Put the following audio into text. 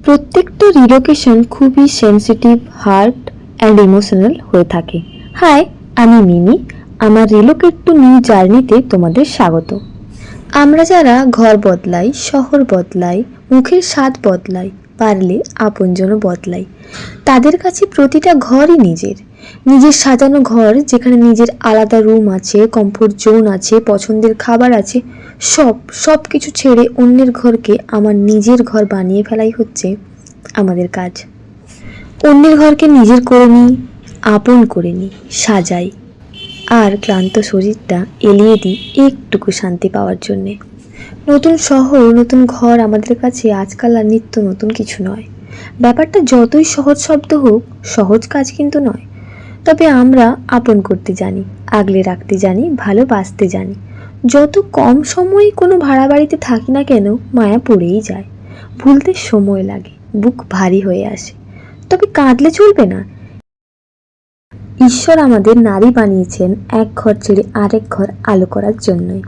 প্রত্যেকটা রিলোকেশন খুবই sensitive, heart and emotional হয়ে থাকে। হাই, আমি মিমি। আমার রিলোকেট টু নিউ জার্নিতে তোমাদের স্বাগত। আমরা যারা ঘর বদলাই, শহর বদলাই, মুখের স্বাদ বদলাই, পারলে আপনজনও বদলাই, তাদের কাছে প্রতিটা ঘরই নিজের। নিজের সাজানো ঘর, যেখানে নিজের আলাদা রুম আছে, কমফোর্ট জোন আছে, পছন্দের খাবার আছে, সব কিছু ছেড়ে অন্যের ঘরকে আমার নিজের ঘর বানিয়ে ফেলাই হচ্ছে আমাদের কাজ। অন্যের ঘরকে নিজের করে নিই, আপন করে নিই, সাজাই, আর ক্লান্ত শরীরটা এলিয়ে দিই একটুকু শান্তি পাওয়ার জন্যে। নতুন শহর, নতুন ঘর আমাদের কাছে আজকাল আর নিত্য নতুন কিছু নয়। ব্যাপারটা যতই সহজ শব্দ হোক, সহজ কাজ কিন্তু নয়। তবে আমরা আপন করতে জানি, আগলে রাখতে জানি, ভালোবাসতে জানি। যত কম সময়ে কোনো ভাড়া বাড়িতে থাকি না কেন, মায়া পড়েই যায়। ভুলতে সময় লাগে, বুক ভারী হয়ে আসে। তবে কাঁদলে চলবে না। ঈশ্বর আমাদের নারী বানিয়েছেন এক ঘর ছেড়ে আরেক ঘর আলো করার জন্যই।